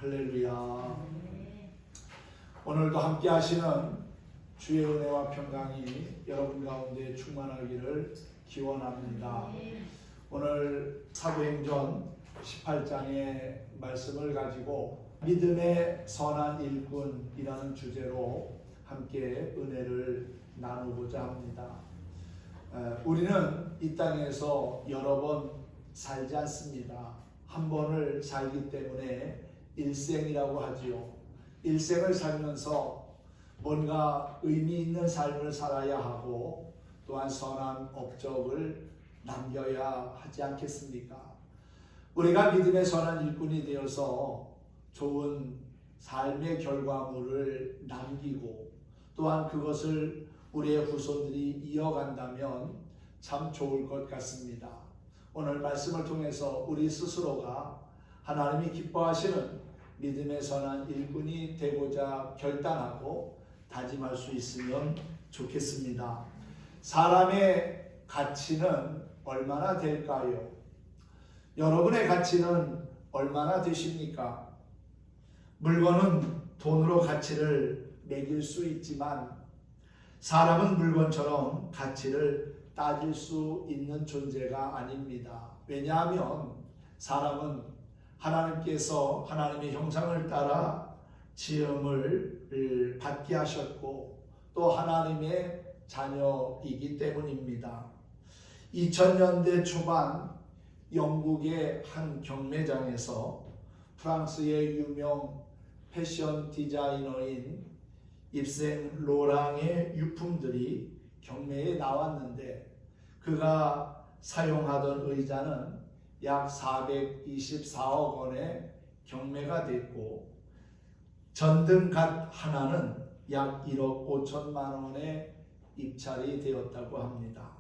할렐루야. 오늘도 함께 하시는 주의 은혜와 평강이 여러분 가운데 충만하기를 기원합니다. 오늘 사도행전 18장의 말씀을 가지고 믿음의 선한 일꾼이라는 주제로 함께 은혜를 나누고자 합니다. 우리는 이 땅에서 여러 번 살지 않습니다. 한 번을 살기 때문에 일생이라고 하지요. 일생을 살면서 뭔가 의미 있는 삶을 살아야 하고 또한 선한 업적을 남겨야 하지 않겠습니까? 우리가 믿음의 선한 일꾼이 되어서 좋은 삶의 결과물을 남기고 또한 그것을 우리의 후손들이 이어간다면 참 좋을 것 같습니다. 오늘 말씀을 통해서 우리 스스로가 하나님이 기뻐하시는 믿음의 선한 일꾼이 되고자 결단하고 다짐할 수 있으면 좋겠습니다. 사람의 가치는 얼마나 될까요? 여러분의 가치는 얼마나 되십니까? 물건은 돈으로 가치를 매길 수 있지만 사람은 물건처럼 가치를 따질 수 있는 존재가 아닙니다. 왜냐하면 사람은 하나님께서 하나님의 형상을 따라 지음을 받게 하셨고 또 하나님의 자녀이기 때문입니다. 2000년대 초반 영국의 한 경매장에서 프랑스의 유명 패션 디자이너인 입생 로랑의 유품들이 경매에 나왔는데 그가 사용하던 의자는 약 424억 원에 경매가 됐고 전등갓 하나는 약 1억 5천만 원에 입찰이 되었다고 합니다.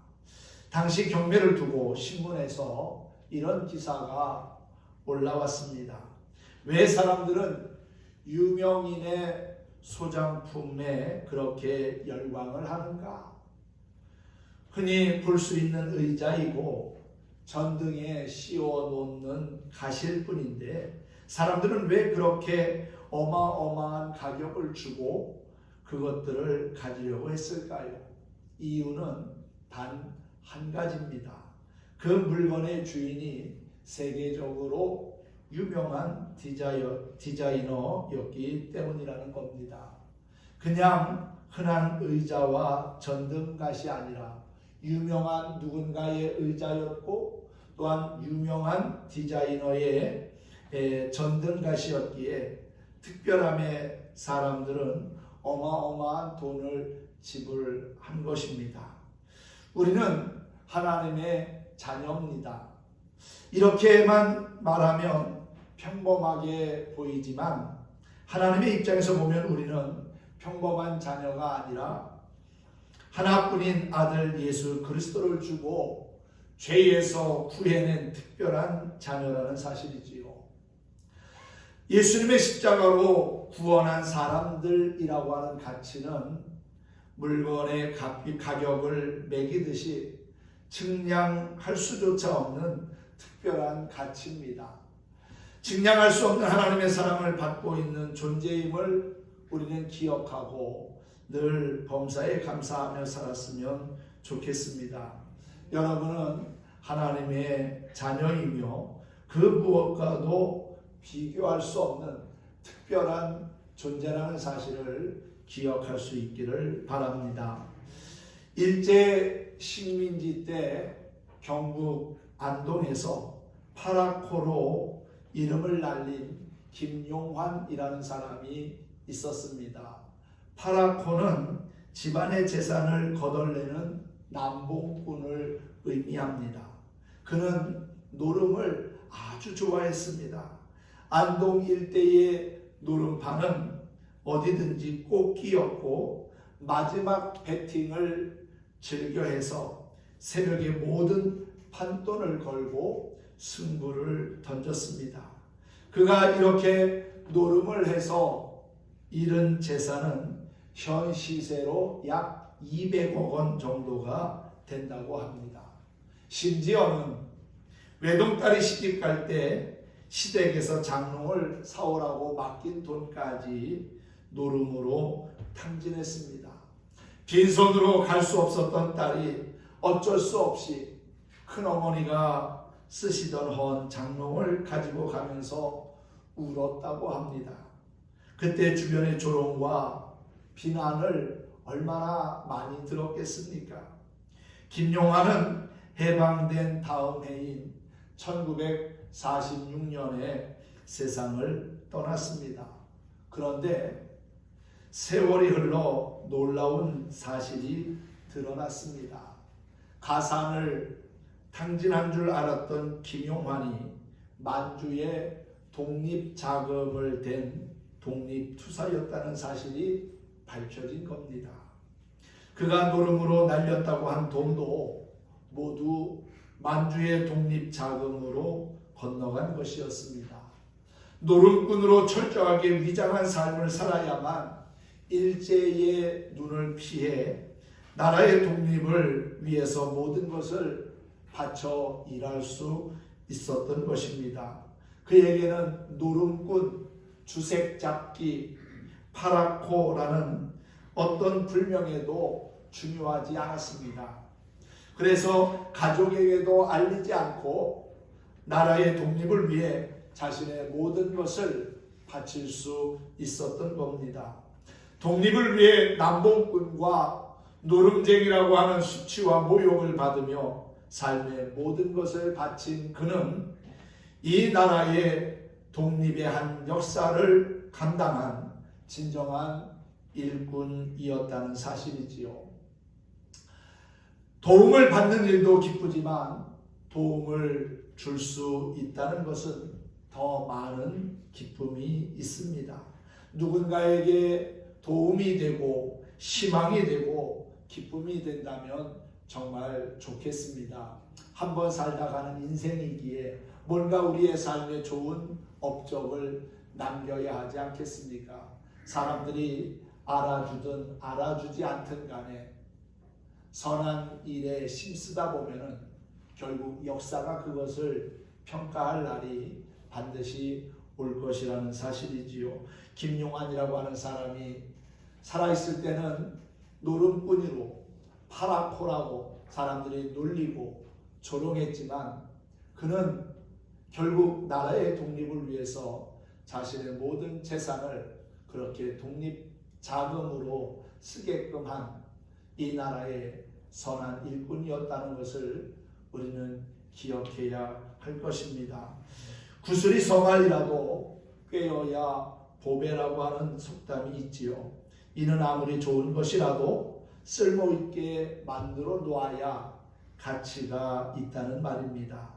당시 경매를 두고 신문에서 이런 기사가 올라왔습니다. 왜 사람들은 유명인의 소장품에 그렇게 열광을 하는가? 흔히 볼 수 있는 의자이고 전등에 씌워 놓는 가실 뿐인데 사람들은 왜 그렇게 어마어마한 가격을 주고 그것들을 가지려고 했을까요? 이유는 단 한 가지입니다. 그 물건의 주인이 세계적으로 유명한 디자이너였기 때문이라는 겁니다. 그냥 흔한 의자와 전등갓이 아니라 유명한 누군가의 의자였고 또한 유명한 디자이너의 전등갓이었기에 특별함에 사람들은 어마어마한 돈을 지불한 것입니다. 우리는 하나님의 자녀입니다. 이렇게만 말하면 평범하게 보이지만 하나님의 입장에서 보면 우리는 평범한 자녀가 아니라 하나뿐인 아들 예수 그리스도를 주고 죄에서 구해낸 특별한 자녀라는 사실이지요. 예수님의 십자가로 구원한 사람들이라고 하는 가치는 물건의 가격을 매기듯이 측량할 수조차 없는 특별한 가치입니다. 측량할 수 없는 하나님의 사랑을 받고 있는 존재임을 우리는 기억하고 늘 범사에 감사하며 살았으면 좋겠습니다. 여러분은 하나님의 자녀이며 그 무엇과도 비교할 수 없는 특별한 존재라는 사실을 기억할 수 있기를 바랍니다. 일제 식민지 때 경북 안동에서 파라코로 이름을 날린 김용환이라는 사람이 있었습니다. 파라코는 집안의 재산을 거덜내는 남봉꾼을 의미합니다. 그는 노름을 아주 좋아했습니다. 안동 일대의 노름판은 어디든지 꼭 끼었고 마지막 배팅을 즐겨해서 새벽에 모든 판돈을 걸고 승부를 던졌습니다. 그가 이렇게 노름을 해서 잃은 재산은 현 시세로 약 200억 원 정도가 된다고 합니다. 심지어는 외동딸이 시집 갈 때 시댁에서 장롱을 사오라고 맡긴 돈까지 노름으로 탕진했습니다. 빈손으로 갈 수 없었던 딸이 어쩔 수 없이 큰어머니가 쓰시던 헌 장롱을 가지고 가면서 울었다고 합니다. 그때 주변의 조롱과 비난을 얼마나 많이 들었겠습니까? 김용환은 해방된 다음 해인 1946년에 세상을 떠났습니다. 그런데 세월이 흘러 놀라운 사실이 드러났습니다. 가산을 탕진한 줄 알았던 김용환이 만주의 독립자금을 댄 독립투사였다는 사실이 밝혀진 겁니다. 그가 노름으로 날렸다고 한 돈도 모두 만주의 독립자금으로 건너간 것이었습니다. 노름꾼으로 철저하게 위장한 삶을 살아야만 일제의 눈을 피해 나라의 독립을 위해서 모든 것을 바쳐 일할 수 있었던 것입니다. 그에게는 노름꾼, 주색잡기, 파라코라는 어떤 불명예도 중요하지 않았습니다. 그래서 가족에게도 알리지 않고 나라의 독립을 위해 자신의 모든 것을 바칠 수 있었던 겁니다. 독립을 위해 남봉꾼과 노름쟁이라고 하는 수치와 모욕을 받으며 삶의 모든 것을 바친 그는 이 나라의 독립의 한 역사를 감당한 진정한 일꾼이었다는 사실이지요. 도움을 받는 일도 기쁘지만 도움을 줄 수 있다는 것은 더 많은 기쁨이 있습니다. 누군가에게 도움이 되고 희망이 되고 기쁨이 된다면 정말 좋겠습니다. 한번 살다 가는 인생이기에 뭔가 우리의 삶에 좋은 업적을 남겨야 하지 않겠습니까? 사람들이 알아주든 알아주지 않든 간에 선한 일에 힘쓰다 보면은 결국 역사가 그것을 평가할 날이 반드시 올 것이라는 사실이지요. 김용환이라고 하는 사람이 살아있을 때는 노름꾼이로 파라코라고 사람들이 놀리고 조롱했지만 그는 결국 나라의 독립을 위해서 자신의 모든 재산을 그렇게 독립자금으로 쓰게끔 한 이 나라의 선한 일꾼이었다는 것을 우리는 기억해야 할 것입니다. 구슬이 성알이라도 꿰어야 보배라고 하는 속담이 있지요. 이는 아무리 좋은 것이라도 쓸모있게 만들어 놓아야 가치가 있다는 말입니다.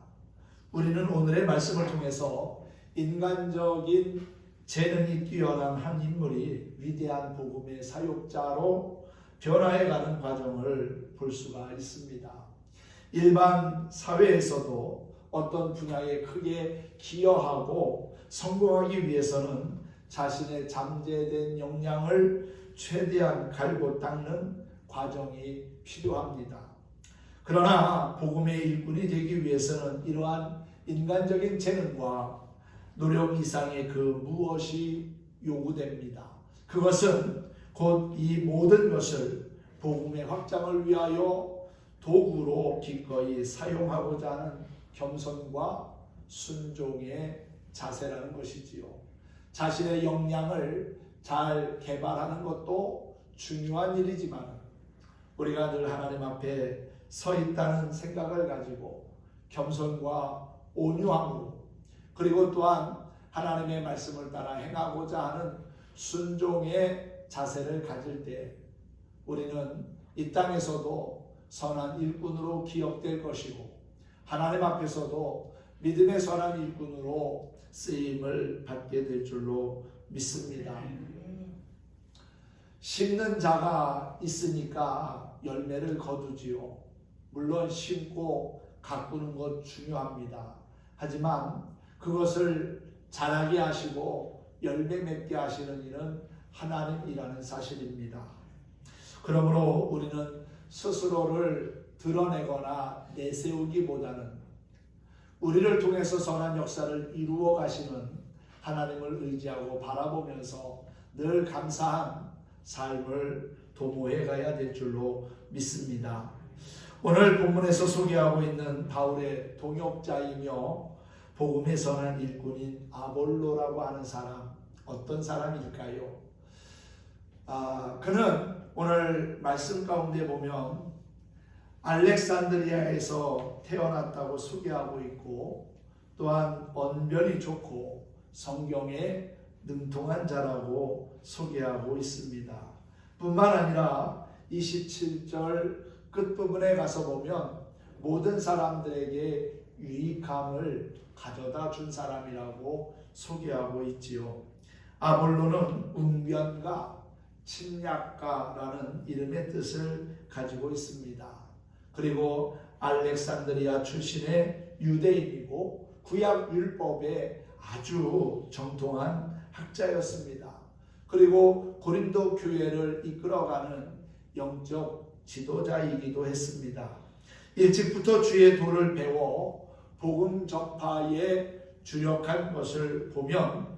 우리는 오늘의 말씀을 통해서 인간적인 재능이 뛰어난 한 인물이 위대한 복음의 사역자로 변화해가는 과정을 볼 수가 있습니다. 일반 사회에서도 어떤 분야에 크게 기여하고 성공하기 위해서는 자신의 잠재된 역량을 최대한 갈고 닦는 과정이 필요합니다. 그러나 복음의 일꾼이 되기 위해서는 이러한 인간적인 재능과 노력 이상의 그 무엇이 요구됩니다. 그것은 곧 이 모든 것을 복음의 확장을 위하여 도구로 기꺼이 사용하고자 하는 겸손과 순종의 자세라는 것이지요. 자신의 역량을 잘 개발하는 것도 중요한 일이지만 우리가 늘 하나님 앞에 서 있다는 생각을 가지고 겸손과 온유함으로 그리고 또한 하나님의 말씀을 따라 행하고자 하는 순종의 자세를 가질 때 우리는 이 땅에서도 선한 일꾼으로 기억될 것이고 하나님 앞에서도 믿음의 선한 일꾼으로 쓰임을 받게 될 줄로 믿습니다. 심는 자가 있으니까 열매를 거두지요. 물론 심고 가꾸는 것 중요합니다. 하지만 그것을 자라게 하시고 열매 맺게 하시는 이는 하나님이라는 사실입니다. 그러므로 우리는 스스로를 드러내거나 내세우기보다는 우리를 통해서 선한 역사를 이루어 가시는 하나님을 의지하고 바라보면서 늘 감사한 삶을 도모해 가야 될 줄로 믿습니다. 오늘 본문에서 소개하고 있는 바울의 동역자이며 복음의 선한 일꾼인 아볼로라고 하는 사람, 어떤 사람일까요? 그는 오늘 말씀 가운데 보면 알렉산드리아에서 태어났다고 소개하고 있고, 또한 언변이 좋고 성경에 능통한 자라고 소개하고 있습니다. 뿐만 아니라 27절 끝부분에 가서 보면 모든 사람들에게 유익함을 가져다 준 사람이라고 소개하고 있지요. 아볼로는 웅변가, 침략가라는 이름의 뜻을 가지고 있습니다. 그리고 알렉산드리아 출신의 유대인이고 구약 율법에 아주 정통한 학자였습니다. 그리고 고린도 교회를 이끌어가는 영적 지도자이기도 했습니다. 일찍부터 주의 도를 배워 복음 전파에 주력한 것을 보면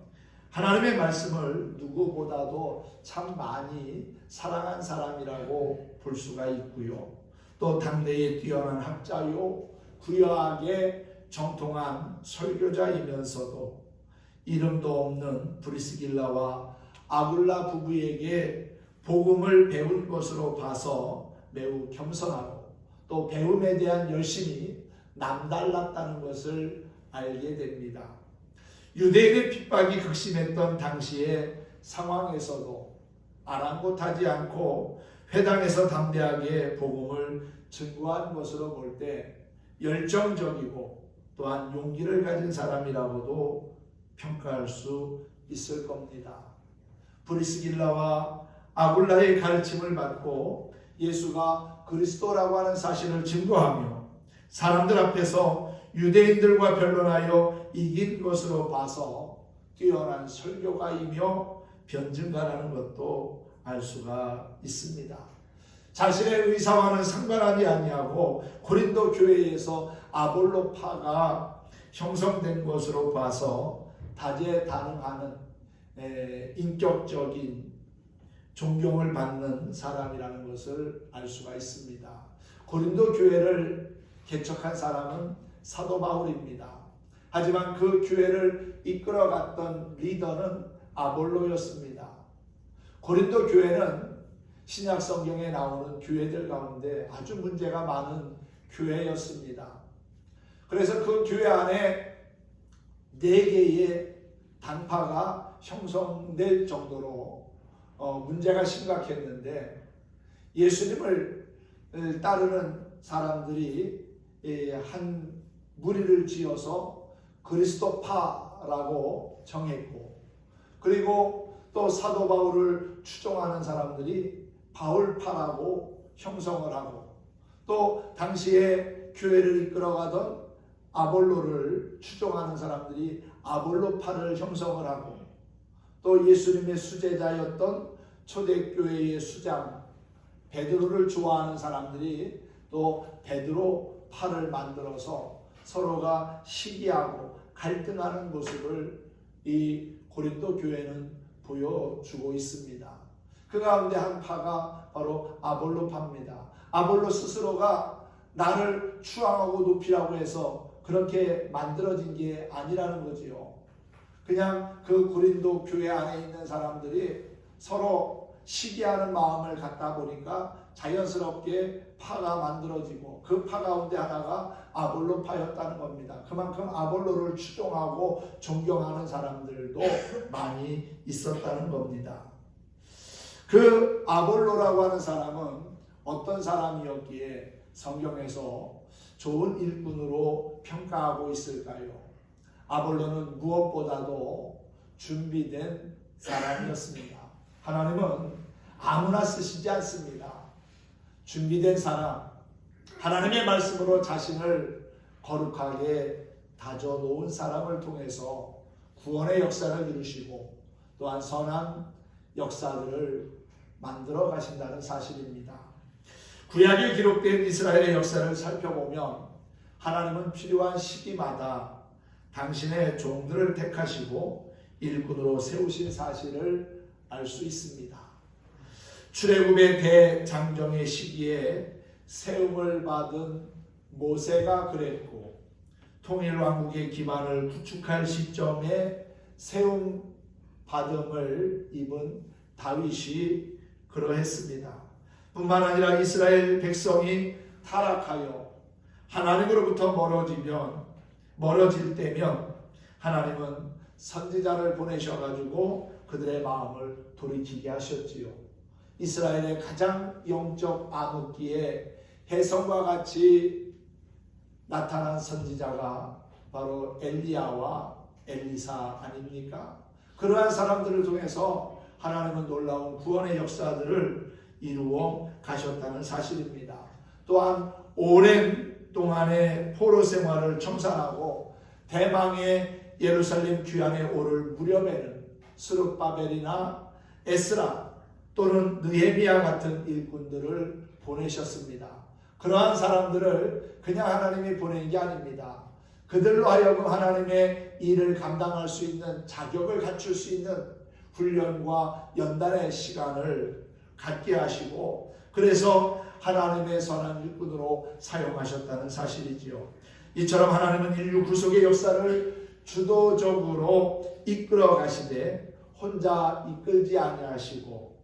하나님의 말씀을 누구보다도 참 많이 사랑한 사람이라고 볼 수가 있고요. 또 당대에 뛰어난 학자요, 구약에 정통한 설교자이면서도 이름도 없는 브리스길라와 아굴라 부부에게 복음을 배운 것으로 봐서 매우 겸손하고 또 배움에 대한 열심이 남달랐다는 것을 알게 됩니다. 유대인의 핍박이 극심했던 당시의 상황에서도 아랑곳하지 않고 회당에서 담대하게 복음을 증거한 것으로 볼 때 열정적이고 또한 용기를 가진 사람이라고도 평가할 수 있을 겁니다. 브리스길라와 아굴라의 가르침을 받고 예수가 그리스도라고 하는 사실을 증거하며 사람들 앞에서 유대인들과 변론하여 이긴 것으로 봐서 뛰어난 설교가이며 변증가라는 것도 알 수가 있습니다. 자신의 의사와는 상관하지 아니하고 고린도 교회에서 아볼로파가 형성된 것으로 봐서 다재다능하는 인격적인 존경을 받는 사람이라는 것을 알 수가 있습니다. 고린도 교회를 개척한 사람은 사도 바울입니다. 하지만 그 교회를 이끌어갔던 리더는 아볼로였습니다. 고린도 교회는 신약 성경에 나오는 교회들 가운데 아주 문제가 많은 교회였습니다. 그래서 그 교회 안에 4개의 당파가 형성될 정도로 문제가 심각했는데 예수님을 따르는 사람들이 한 무리를 지어서 그리스도파라고 정했고, 그리고 또 사도 바울을 추종하는 사람들이 바울파라고 형성을 하고, 또 당시에 교회를 이끌어가던 아볼로를 추종하는 사람들이 아볼로파를 형성을 하고, 또 예수님의 수제자였던 초대교회의 수장 베드로를 좋아하는 사람들이 또 베드로파를 만들어서 서로가 시기하고 갈등하는 모습을 이 고린도 교회는 보여주고 있습니다. 그 가운데 한 파가 바로 아볼로파입니다. 아볼로 스스로가 나를 추앙하고 높이라고 해서 그렇게 만들어진 게 아니라는 거지요. 그냥 그 고린도 교회 안에 있는 사람들이 서로 시기하는 마음을 갖다 보니까 자연스럽게 파가 만들어지고 그 파 가운데 하나가 아볼로파였다는 겁니다. 그만큼 아볼로를 추종하고 존경하는 사람들도 많이 있었다는 겁니다. 그 아볼로라고 하는 사람은 어떤 사람이었기에 성경에서 좋은 일꾼으로 평가하고 있을까요? 아볼로는 무엇보다도 준비된 사람이었습니다. 하나님은 아무나 쓰시지 않습니다. 준비된 사람, 하나님의 말씀으로 자신을 거룩하게 다져놓은 사람을 통해서 구원의 역사를 이루시고 또한 선한 역사들을 만들어 가신다는 사실입니다. 구약에 기록된 이스라엘의 역사를 살펴보면 하나님은 필요한 시기마다 당신의 종들을 택하시고 일꾼으로 세우신 사실을 알 수 있습니다. 출애굽의 대장정의 시기에 세움을 받은 모세가 그랬고, 통일왕국의 기반을 구축할 시점에 세움 받음을 입은 다윗이 그러했습니다. 뿐만 아니라 이스라엘 백성이 타락하여 하나님으로부터 멀어질 때면 하나님은 선지자를 보내셔가지고 그들의 마음을 돌이키게 하셨지요. 이스라엘의 가장 영적 암흑기에 혜성과 같이 나타난 선지자가 바로 엘리야와 엘리사 아닙니까? 그러한 사람들을 통해서 하나님은 놀라운 구원의 역사들을 이루어 가셨다는 사실입니다. 또한 오랜 동안의 포로 생활을 청산하고 대망의 예루살렘 귀환에 오를 무렵에는 스룹바벨이나 에스라 또는 느헤미야 같은 일꾼들을 보내셨습니다. 그러한 사람들을 그냥 하나님이 보낸 게 아닙니다. 그들로 하여금 하나님의 일을 감당할 수 있는 자격을 갖출 수 있는 훈련과 연단의 시간을 갖게 하시고, 그래서 하나님의 선한 일꾼으로 사용하셨다는 사실이지요. 이처럼 하나님은 인류 구속의 역사를 주도적으로 이끌어 가시되 혼자 이끌지 아니하시고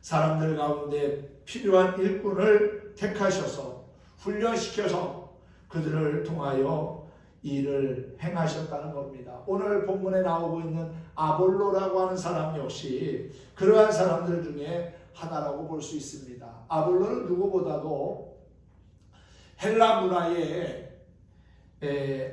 사람들 가운데 필요한 일꾼을 택하셔서 훈련시켜서 그들을 통하여 일을 행하셨다는 겁니다. 오늘 본문에 나오고 있는 아볼로라고 하는 사람 역시 그러한 사람들 중에 하나라고 볼 수 있습니다. 아볼로는 누구보다도 헬라 문화에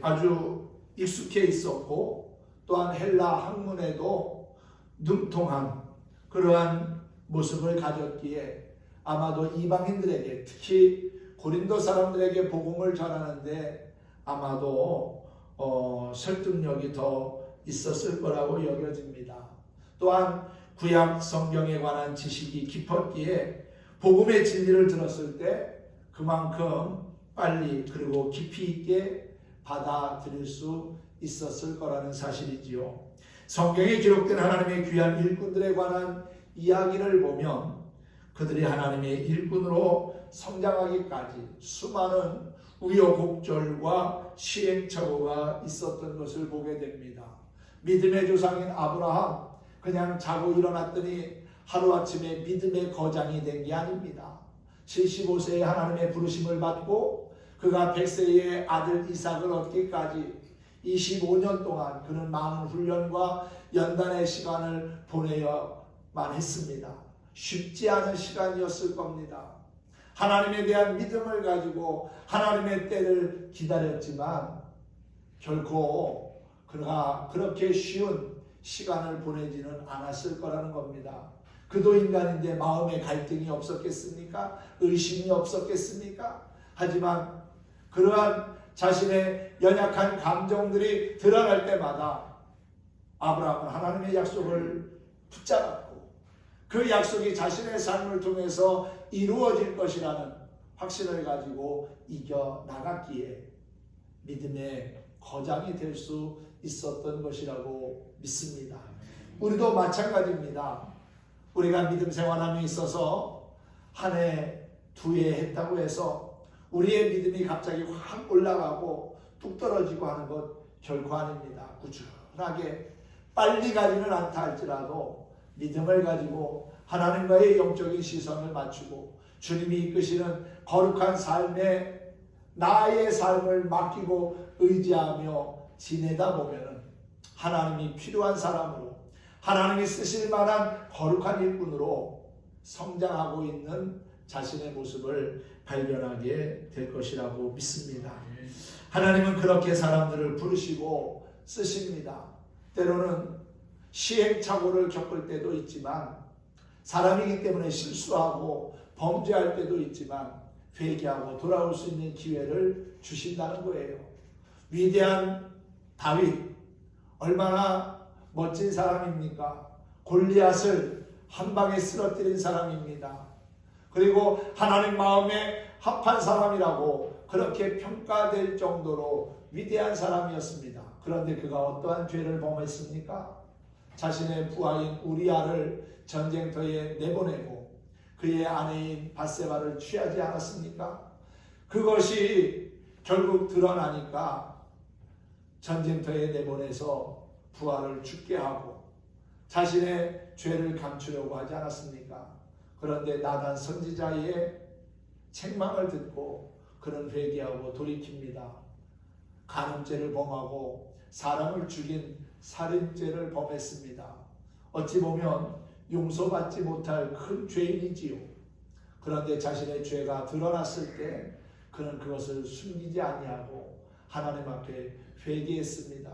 아주 익숙해 있었고, 또한 헬라 학문에도 능통한 그러한 모습을 가졌기에 아마도 이방인들에게, 특히 고린도 사람들에게 복음을 전하는데 아마도 설득력이 더 있었을 거라고 여겨집니다. 또한 구약 성경에 관한 지식이 깊었기에 복음의 진리를 들었을 때 그만큼 빨리 그리고 깊이 있게 받아들일 수 있었을 거라는 사실이지요. 성경에 기록된 하나님의 귀한 일꾼들에 관한 이야기를 보면 그들이 하나님의 일꾼으로 성장하기까지 수많은 우여곡절과 시행착오가 있었던 것을 보게 됩니다. 믿음의 조상인 아브라함, 그냥 자고 일어났더니 하루아침에 믿음의 거장이 된 게 아닙니다. 75세에 하나님의 부르심을 받고 그가 100세의 아들 이삭을 얻기까지 25년 동안 그는 많은 훈련과 연단의 시간을 보내야만 했습니다. 쉽지 않은 시간이었을 겁니다. 하나님에 대한 믿음을 가지고 하나님의 때를 기다렸지만 결코 그가 그렇게 쉬운 시간을 보내지는 않았을 거라는 겁니다. 그도 인간인데 마음에 갈등이 없었겠습니까? 의심이 없었겠습니까? 하지만 그러한 자신의 연약한 감정들이 드러날 때마다 아브라함은 하나님의 약속을 붙잡았고 그 약속이 자신의 삶을 통해서 이루어질 것이라는 확신을 가지고 이겨나갔기에 믿음의 거장이 될 수 있었던 것이라고 믿습니다. 우리도 마찬가지입니다. 우리가 믿음 생활함에 있어서 한 해, 두 해 했다고 해서 우리의 믿음이 갑자기 확 올라가고 뚝 떨어지고 하는 것 결코 아닙니다. 꾸준하게 빨리 가지는 않다 할지라도 믿음을 가지고 하나님과의 영적인 시선을 맞추고 주님이 이끄시는 거룩한 삶에 나의 삶을 맡기고 의지하며 지내다 보면 하나님이 필요한 사람으로, 하나님이 쓰실 만한 거룩한 일꾼으로 성장하고 있는 자신의 모습을 발견하게 될 것이라고 믿습니다. 하나님은 그렇게 사람들을 부르시고 쓰십니다. 때로는 시행착오를 겪을 때도 있지만, 사람이기 때문에 실수하고 범죄할 때도 있지만 회개하고 돌아올 수 있는 기회를 주신다는 거예요. 위대한 다윗, 얼마나 멋진 사람입니까? 골리앗을 한 방에 쓰러뜨린 사람입니다. 그리고 하나님 마음에 합한 사람이라고 그렇게 평가될 정도로 위대한 사람이었습니다. 그런데 그가 어떠한 죄를 범했습니까? 자신의 부하인 우리아를 전쟁터에 내보내고 그의 아내인 밧세바를 취하지 않았습니까? 그것이 결국 드러나니까 전쟁터에 내보내서 부하를 죽게 하고 자신의 죄를 감추려고 하지 않았습니까? 그런데 나단 선지자의 책망을 듣고 그는 회개하고 돌이킵니다. 간음죄를 범하고 사람을 죽인 살인죄를 범했습니다. 어찌 보면 용서받지 못할 큰 죄인이지요. 그런데 자신의 죄가 드러났을 때 그는 그것을 숨기지 아니하고 하나님 앞에 회개했습니다.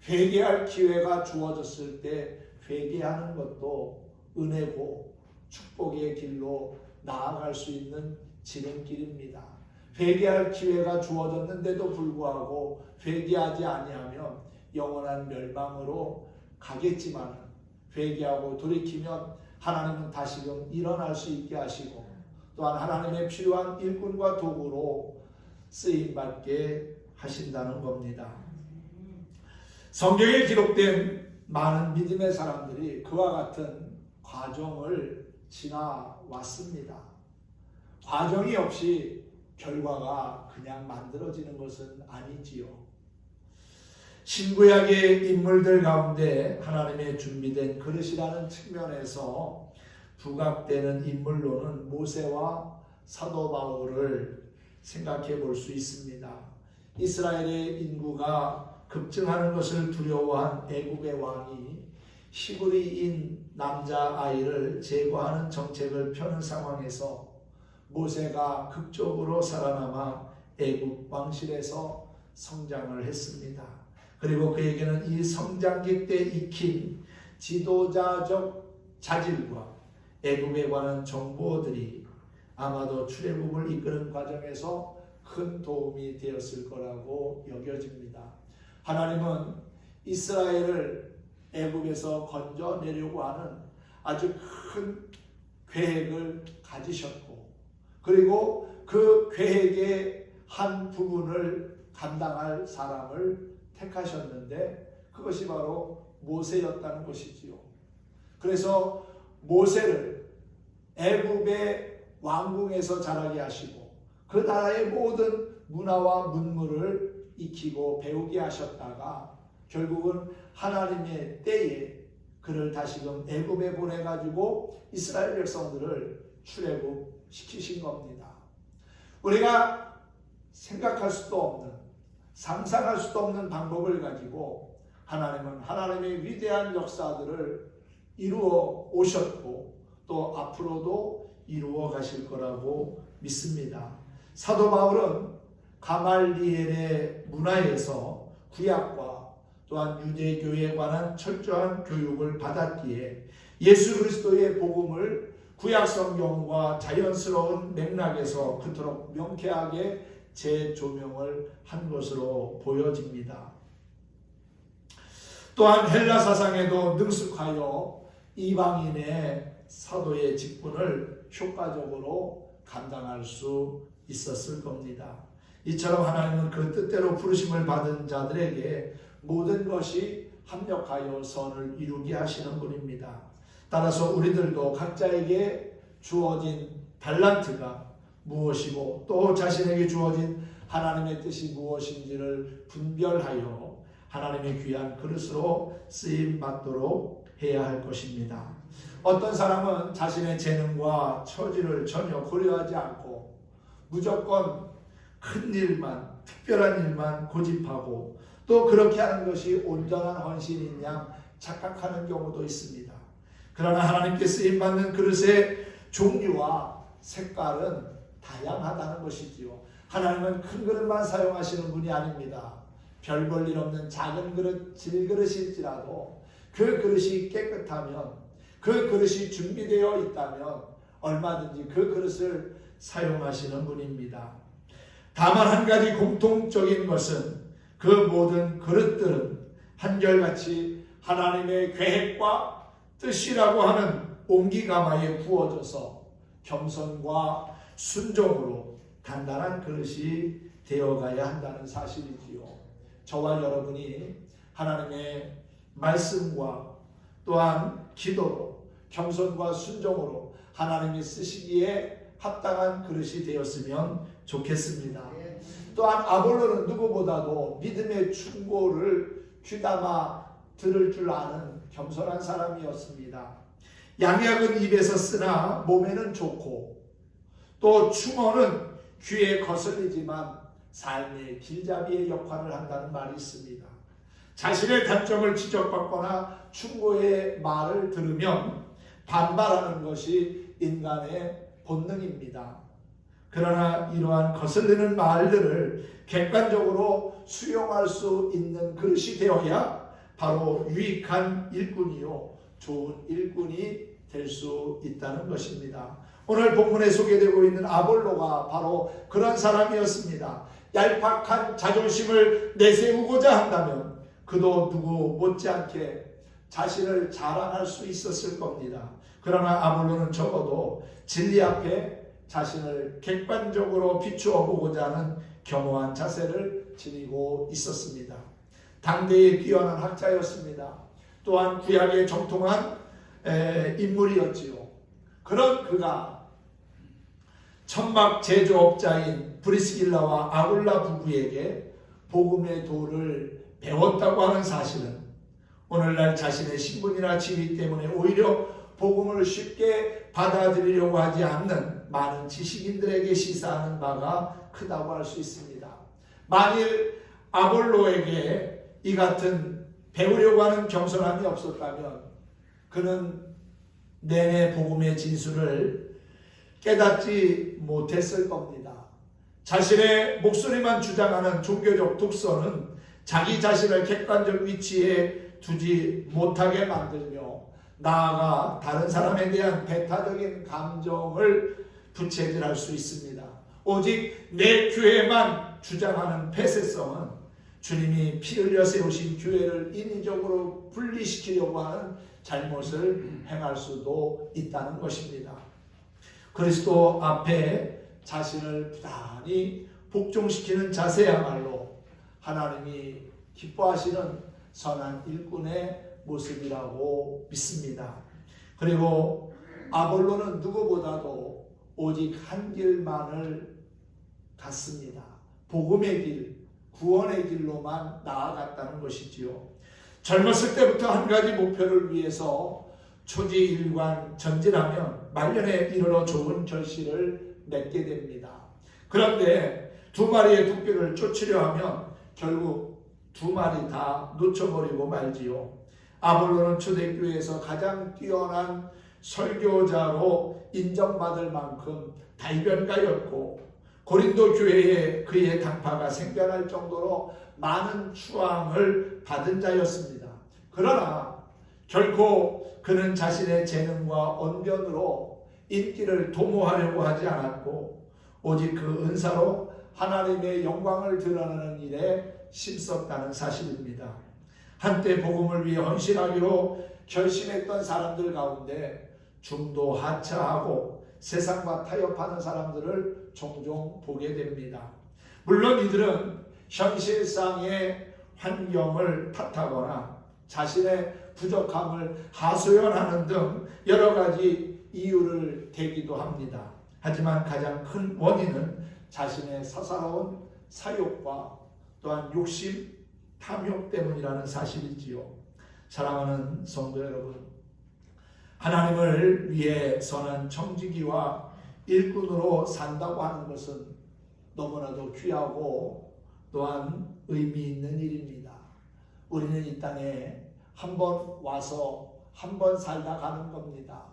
회개할 기회가 주어졌을 때 회개하는 것도 은혜고 축복의 길로 나아갈 수 있는 지름길입니다. 회개할 기회가 주어졌는데도 불구하고 회개하지 아니하면 영원한 멸망으로 가겠지만 회개하고 돌이키면 하나님은 다시금 일어날 수 있게 하시고 또한 하나님의 필요한 일꾼과 도구로 쓰임받게 하신다는 겁니다. 성경에 기록된 많은 믿음의 사람들이 그와 같은 과정을 지나왔습니다. 과정이 없이 결과가 그냥 만들어지는 것은 아니지요. 신구약의 인물들 가운데 하나님의 준비된 그릇이라는 측면에서 부각되는 인물로는 모세와 사도 바울을 생각해 볼 수 있습니다. 이스라엘의 인구가 급증하는 것을 두려워한 애굽의 왕이 히브리인 남자아이를 제거하는 정책을 펴는 상황에서 모세가 극적으로 살아남아 애굽 왕실에서 성장을 했습니다. 그리고 그에게는 이 성장기 때 익힌 지도자적 자질과 애굽에 관한 정보들이 아마도 출애굽을 이끄는 과정에서 큰 도움이 되었을 거라고 여겨집니다. 하나님은 이스라엘을 애굽에서 건져내려고 하는 아주 큰 계획을 가지셨고 그리고 그 계획의 한 부분을 감당할 사람을 택하셨는데 그것이 바로 모세였다는 것이지요. 그래서 모세를 애굽의 왕궁에서 자라게 하시고 그 나라의 모든 문화와 문물을 익히고 배우게 하셨다가 결국은 하나님의 때에 그를 다시금 애굽에 보내가지고 이스라엘 백성들을 출애굽 시키신 겁니다. 우리가 생각할 수도 없는 상상할 수도 없는 방법을 가지고 하나님은 하나님의 위대한 역사들을 이루어 오셨고 또 앞으로도 이루어 가실 거라고 믿습니다. 사도 바울은 가말리엘의 문화에서 구약과 또한 유대교에 관한 철저한 교육을 받았기에 예수 그리스도의 복음을 구약 성경과 자연스러운 맥락에서 그토록 명쾌하게 재조명을 한 것으로 보여집니다. 또한 헬라 사상에도 능숙하여 이방인의 사도의 직분을 효과적으로 감당할 수 있었을 겁니다. 이처럼 하나님은 그 뜻대로 부르심을 받은 자들에게 모든 것이 합력하여 선을 이루게 하시는 분입니다. 따라서 우리들도 각자에게 주어진 달란트가 무엇이고 또 자신에게 주어진 하나님의 뜻이 무엇인지를 분별하여 하나님의 귀한 그릇으로 쓰임받도록 해야 할 것입니다. 어떤 사람은 자신의 재능과 처지를 전혀 고려하지 않고 무조건 큰 일만, 특별한 일만 고집하고 또 그렇게 하는 것이 온전한 헌신인 양 착각하는 경우도 있습니다. 그러나 하나님께 쓰임받는 그릇의 종류와 색깔은 다양하다는 것이지요. 하나님은 큰 그릇만 사용하시는 분이 아닙니다. 별 볼 일 없는 작은 그릇, 질그릇일지라도 그 그릇이 깨끗하면 그 그릇이 준비되어 있다면 얼마든지 그 그릇을 사용하시는 분입니다. 다만 한 가지 공통적인 것은 그 모든 그릇들은 한결같이 하나님의 계획과 뜻이라고 하는 옹기가마에 부어져서 겸손과 순종으로 단단한 그릇이 되어가야 한다는 사실이지요. 저와 여러분이 하나님의 말씀과 또한 기도로 겸손과 순종으로 하나님이 쓰시기에 합당한 그릇이 되었으면 좋겠습니다. 또한 아볼로는 누구보다도 믿음의 충고를 귀담아 들을 줄 아는 겸손한 사람이었습니다. 양약은 입에서 쓰나 몸에는 좋고 또 충언은 귀에 거슬리지만 삶의 길잡이의 역할을 한다는 말이 있습니다. 자신의 단점을 지적받거나 충고의 말을 들으면 반발하는 것이 인간의 본능입니다. 그러나 이러한 거슬리는 말들을 객관적으로 수용할 수 있는 그릇이 되어야 바로 유익한 일꾼이요 좋은 일꾼이 될 수 있다는 것입니다. 오늘 본문에 소개되고 있는 아볼로가 바로 그런 사람이었습니다. 얄팍한 자존심을 내세우고자 한다면 그도 누구 못지않게 자신을 자랑할 수 있었을 겁니다. 그러나 아볼로는 적어도 진리 앞에 자신을 객관적으로 비추어 보고자 하는 겸허한 자세를 지니고 있었습니다. 당대의 뛰어난 학자였습니다. 또한 구약에 정통한 인물이었지요. 그런 그가 천막 제조업자인 브리스길라와 아굴라 부부에게 복음의 도를 배웠다고 하는 사실은 오늘날 자신의 신분이나 지위 때문에 오히려 복음을 쉽게 받아들이려고 하지 않는 많은 지식인들에게 시사하는 바가 크다고 할 수 있습니다. 만일 아볼로에게 이 같은 배우려고 하는 겸손함이 없었다면 그는 내내 복음의 진술을 깨닫지 못했을 겁니다. 자신의 목소리만 주장하는 종교적 독서는 자기 자신을 객관적 위치에 두지 못하게 만들며 나아가 다른 사람에 대한 배타적인 감정을 부채질할 수 있습니다. 오직 내 교회만 주장하는 폐쇄성은 주님이 피 흘려 세우신 교회를 인위적으로 분리시키려고 하는 잘못을 행할 수도 있다는 것입니다. 그리스도 앞에 자신을 부단히 복종시키는 자세야말로 하나님이 기뻐하시는 선한 일꾼의 모습이라고 믿습니다. 그리고 아볼로는 누구보다도 오직 한 길만을 갔습니다. 복음의 길, 구원의 길로만 나아갔다는 것이지요. 젊었을 때부터 한 가지 목표를 위해서 초지일관 전진하면 말년에 이르러 좋은 결실을 맺게 됩니다. 그런데 두 마리의 토끼를 쫓으려 하면 결국 두 마리 다 놓쳐버리고 말지요. 아볼로는 초대교회에서 가장 뛰어난 설교자로 인정받을 만큼 달변가였고 고린도 교회에 그의 당파가 생겨날 정도로 많은 추앙을 받은 자였습니다. 그러나 결코 그는 자신의 재능과 언변으로 인기를 도모하려고 하지 않았고 오직 그 은사로 하나님의 영광을 드러내는 일에 힘썼다는 사실입니다. 한때 복음을 위해 헌신하기로 결심했던 사람들 가운데 중도 하차하고 세상과 타협하는 사람들을 종종 보게 됩니다. 물론 이들은 현실상의 환경을 탓하거나 자신의 부족함을 하소연하는 등 여러 가지 이유를 대기도 합니다. 하지만 가장 큰 원인은 자신의 사사로운 사욕과 또한 욕심, 탐욕 때문이라는 사실이지요. 사랑하는 성도 여러분, 하나님을 위해 선한 청지기와 일꾼으로 산다고 하는 것은 너무나도 귀하고 또한 의미 있는 일입니다. 우리는 이 땅에 한 번 와서 한 번 살다 가는 겁니다.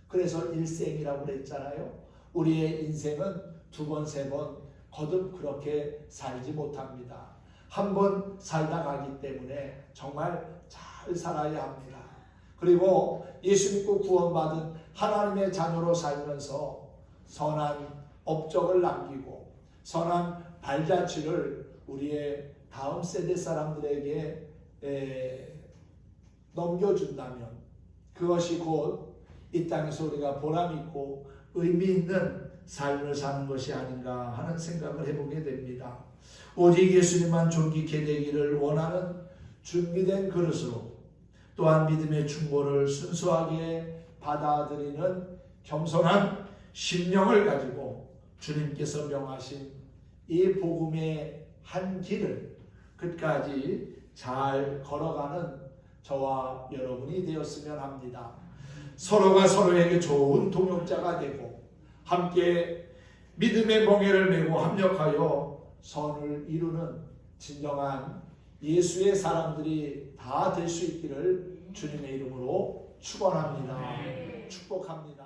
그래서 일생이라고 그랬잖아요. 우리의 인생은 두 번, 세 번 거듭 그렇게 살지 못합니다. 한 번 살다 가기 때문에 정말 잘 살아야 합니다. 그리고 예수 믿고 구원받은 하나님의 자녀로 살면서 선한 업적을 남기고 선한 발자취를 우리의 다음 세대 사람들에게 넘겨준다면 그것이 곧 이 땅에서 우리가 보람있고 의미 있는 삶을 사는 것이 아닌가 하는 생각을 해보게 됩니다. 오직 예수님만 존귀케 되기를 원하는 준비된 그릇으로, 또한 믿음의 충고를 순수하게 받아들이는 겸손한 심령을 가지고 주님께서 명하신 이 복음의 한 길을 끝까지 잘 걸어가는 저와 여러분이 되었으면 합니다. 서로가 서로에게 좋은 동역자가 되고 함께 믿음의 멍에를 메고 합력하여 선을 이루는 진정한 예수의 사람들이 다 될 수 있기를 주님의 이름으로 축원합니다. 축복합니다.